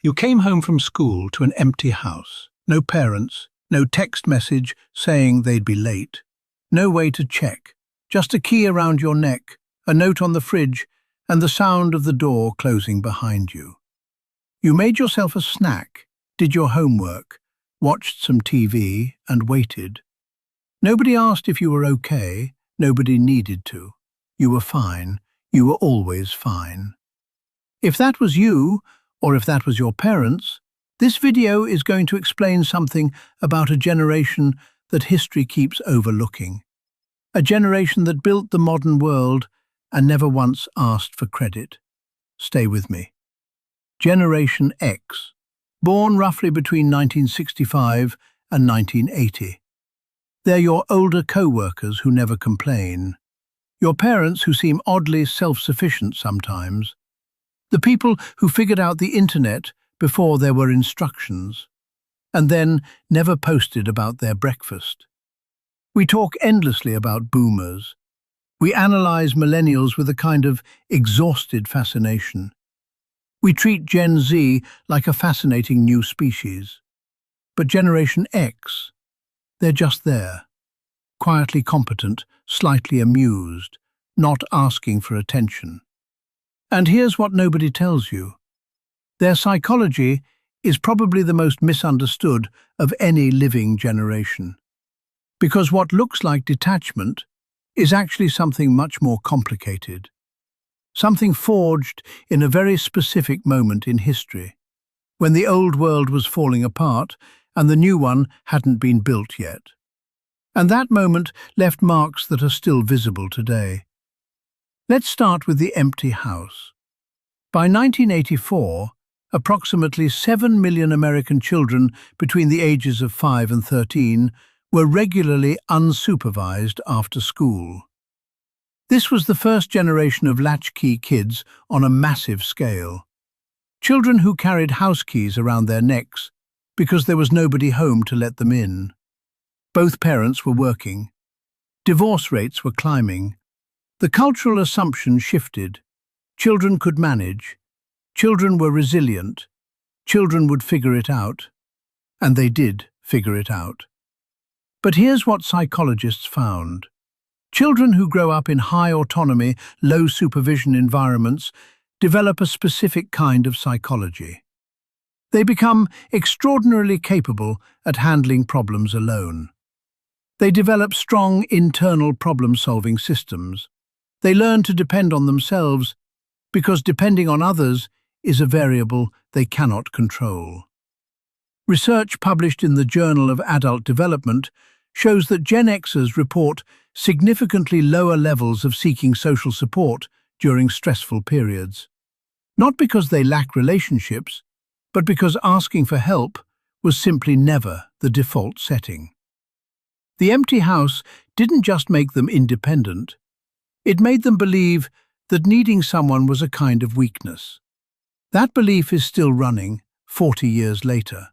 You came home from school to an empty house. No parents, no text message saying they'd be late. No way to check. Just a key around your neck, a note on the fridge, and the sound of the door closing behind you. You made yourself a snack, did your homework, watched some TV, and waited. Nobody asked if you were okay. Nobody needed to. You were fine. You were always fine. If that was you, or if that was your parents, this video is going to explain something about a generation that history keeps overlooking. A generation that built the modern world and never once asked for credit. Stay with me. Generation X, born roughly between 1965 and 1980. They're your older co-workers who never complain. Your parents who seem oddly self-sufficient sometimes. The people who figured out the internet before there were instructions, and then never posted about their breakfast. We talk endlessly about boomers. We analyze millennials with a kind of exhausted fascination. We treat Gen Z like a fascinating new species. But Generation X, they're just there, quietly competent, slightly amused, not asking for attention. And here's what nobody tells you. Their psychology is probably the most misunderstood of any living generation. Because what looks like detachment is actually something much more complicated. Something forged in a very specific moment in history, when the old world was falling apart and the new one hadn't been built yet. And that moment left marks that are still visible today. Let's start with the empty house. By 1984, approximately 7 million American children between the ages of 5 and 13 were regularly unsupervised after school. This was the first generation of latchkey kids on a massive scale. Children who carried house keys around their necks because there was nobody home to let them in. Both parents were working. Divorce rates were climbing. The cultural assumption shifted. Children could manage. Children were resilient. Children would figure it out. And they did figure it out. But here's what psychologists found. Children who grow up in high autonomy, low supervision environments develop a specific kind of psychology. They become extraordinarily capable at handling problems alone. They develop strong internal problem-solving systems. They learn to depend on themselves because depending on others is a variable they cannot control. Research published in the Journal of Adult Development shows that Gen Xers report significantly lower levels of seeking social support during stressful periods. Not because they lack relationships, but because asking for help was simply never the default setting. The empty house didn't just make them independent. It made them believe that needing someone was a kind of weakness. That belief is still running 40 years later.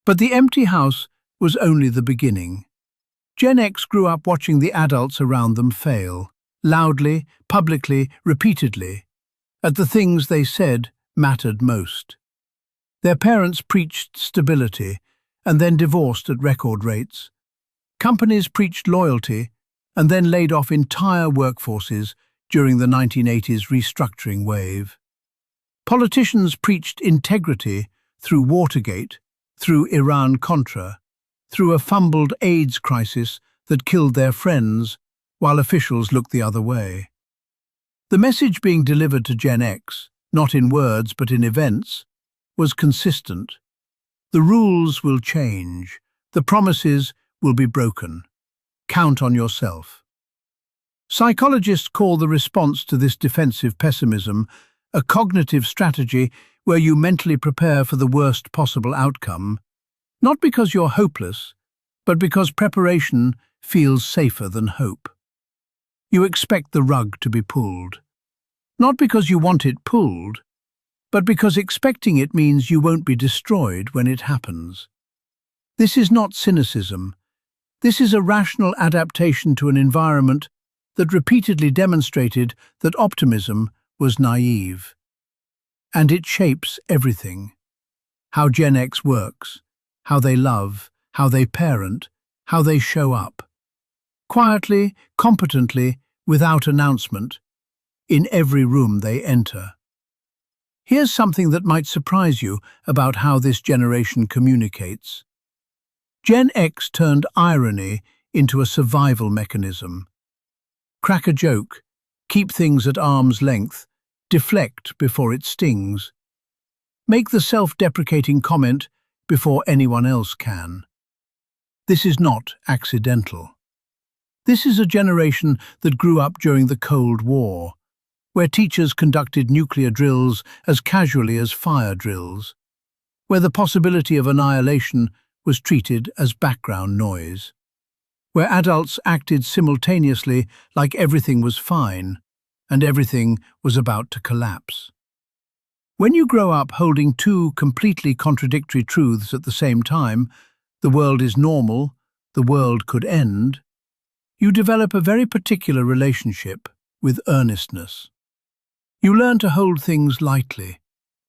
But the empty house was only the beginning. Gen X grew up watching the adults around them fail, loudly, publicly, repeatedly, at the things they said mattered most. Their parents preached stability and then divorced at record rates. Companies preached loyalty and then laid off entire workforces during the 1980s restructuring wave. Politicians preached integrity through Watergate, through Iran-Contra, through a fumbled AIDS crisis that killed their friends, while officials looked the other way. The message being delivered to Gen X, not in words but in events, was consistent. The rules will change. The promises will be broken. Count on yourself. Psychologists call the response to this defensive pessimism a cognitive strategy where you mentally prepare for the worst possible outcome, not because you're hopeless, but because preparation feels safer than hope. You expect the rug to be pulled. Not because you want it pulled, but because expecting it means you won't be destroyed when it happens. This is not cynicism. This is a rational adaptation to an environment that repeatedly demonstrated that optimism was naive. And it shapes everything. how Gen X works, how they love, how they parent, how they show up. Quietly, competently, without announcement, in every room they enter. Here's something that might surprise you about how this generation communicates. Gen X turned irony into a survival mechanism. Crack a joke, keep things at arm's length, deflect before it stings. Make the self-deprecating comment before anyone else can. This is not accidental. This is a generation that grew up during the Cold War, where teachers conducted nuclear drills as casually as fire drills, where the possibility of annihilation was treated as background noise, where adults acted simultaneously like everything was fine and everything was about to collapse. When you grow up holding two completely contradictory truths at the same time, the world is normal, the world could end, you develop a very particular relationship with earnestness. You learn to hold things lightly,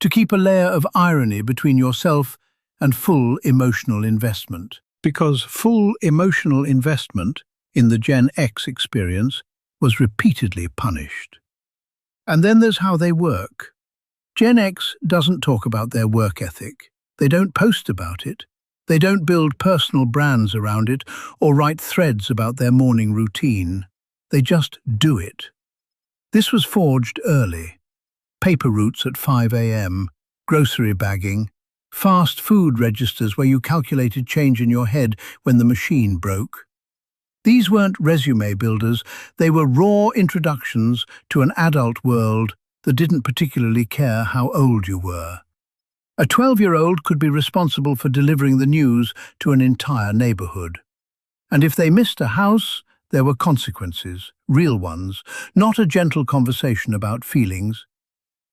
to keep a layer of irony between yourself and full emotional investment. Because full emotional investment in the Gen X experience was repeatedly punished. And then there's how they work. Gen X doesn't talk about their work ethic. They don't post about it. They don't build personal brands around it or write threads about their morning routine. They just do it. This was forged early. Paper routes at 5 a.m., grocery bagging, fast food registers where you calculated change in your head when the machine broke. These weren't resume builders, they were raw introductions to an adult world that didn't particularly care how old you were. A 12-year-old could be responsible for delivering the news to an entire neighborhood. And if they missed a house, there were consequences, real ones, not a gentle conversation about feelings.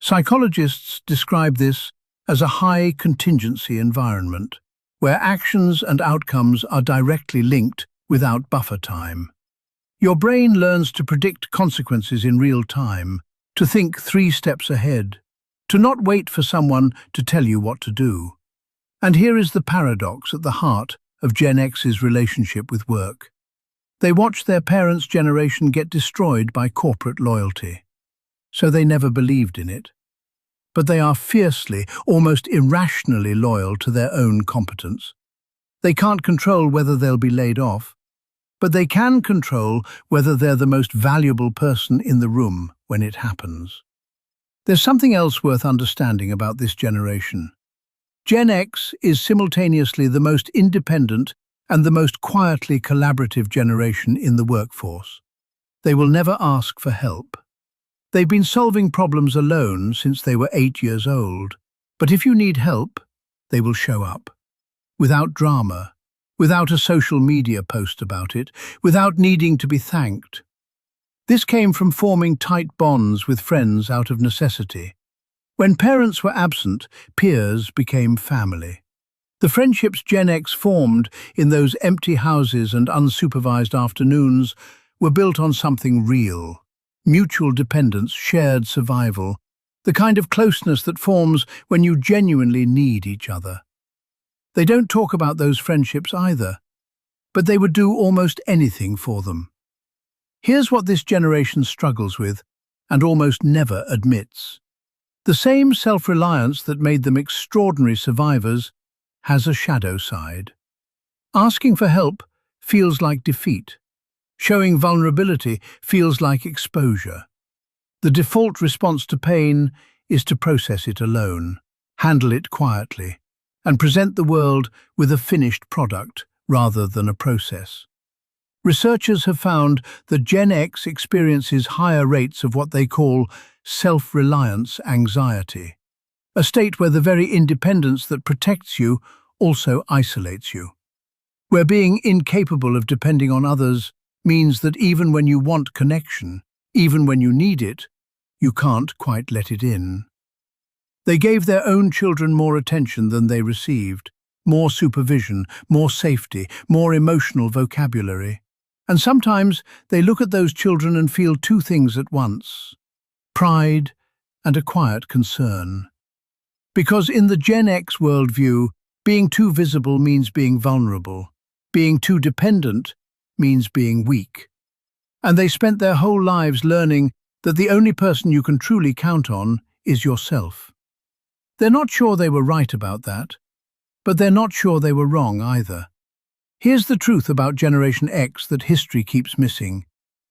Psychologists describe this as a high-contingency environment, where actions and outcomes are directly linked without buffer time. Your brain learns to predict consequences in real time, to think 3 steps ahead, to not wait for someone to tell you what to do. And here is the paradox at the heart of Gen X's relationship with work. They watch their parents' generation get destroyed by corporate loyalty, so they never believed in it. But they are fiercely, almost irrationally loyal to their own competence. They can't control whether they'll be laid off, but they can control whether they're the most valuable person in the room when it happens. There's something else worth understanding about this generation. Gen X is simultaneously the most independent and the most quietly collaborative generation in the workforce. They will never ask for help. They've been solving problems alone since they were 8 years old. But if you need help, they will show up. Without drama, without a social media post about it, without needing to be thanked. This came from forming tight bonds with friends out of necessity. When parents were absent, peers became family. The friendships Gen X formed in those empty houses and unsupervised afternoons were built on something real. Mutual dependence, shared survival, the kind of closeness that forms when you genuinely need each other. They don't talk about those friendships either, but they would do almost anything for them. Here's what this generation struggles with and almost never admits. The same self-reliance that made them extraordinary survivors has a shadow side. Asking for help feels like defeat. Showing vulnerability feels like exposure. The default response to pain is to process it alone, handle it quietly, and present the world with a finished product rather than a process. Researchers have found that Gen X experiences higher rates of what they call self-reliance anxiety, a state where the very independence that protects you also isolates you, where being incapable of depending on others means that even when you want connection, even when you need it, you can't quite let it in. They gave their own children more attention than they received, more supervision, more safety, more emotional vocabulary. And sometimes they look at those children and feel 2 things at once: pride and a quiet concern. Because in the Gen X worldview, being too visible means being vulnerable. Being too dependent means being weak. And they spent their whole lives learning that the only person you can truly count on is yourself. They're not sure they were right about that, but they're not sure they were wrong either. Here's the truth about Generation X that history keeps missing.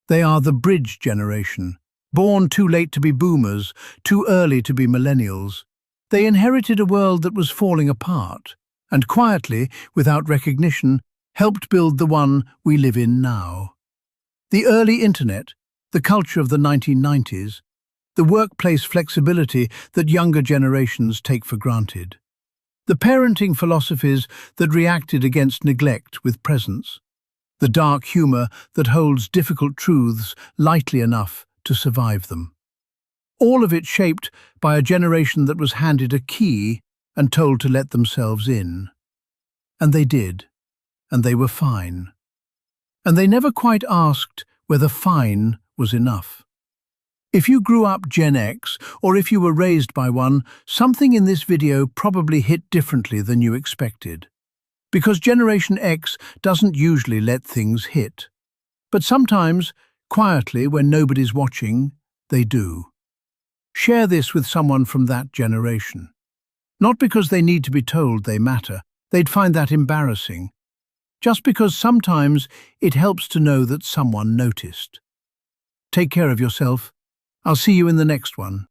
They are the bridge generation, born too late to be boomers, too early to be millennials. They inherited a world that was falling apart, and quietly, without recognition, helped build the one we live in now. The early internet, the culture of the 1990s, the workplace flexibility that younger generations take for granted. The parenting philosophies that reacted against neglect with presence. The dark humor that holds difficult truths lightly enough to survive them. All of it shaped by a generation that was handed a key and told to let themselves in. And they did, and they were fine. And they never quite asked whether fine was enough. If you grew up Gen X, or if you were raised by one, something in this video probably hit differently than you expected. Because Generation X doesn't usually let things hit. But sometimes, quietly, when nobody's watching, they do. Share this with someone from that generation. Not because they need to be told they matter, they'd find that embarrassing. Just because sometimes it helps to know that someone noticed. Take care of yourself. I'll see you in the next one.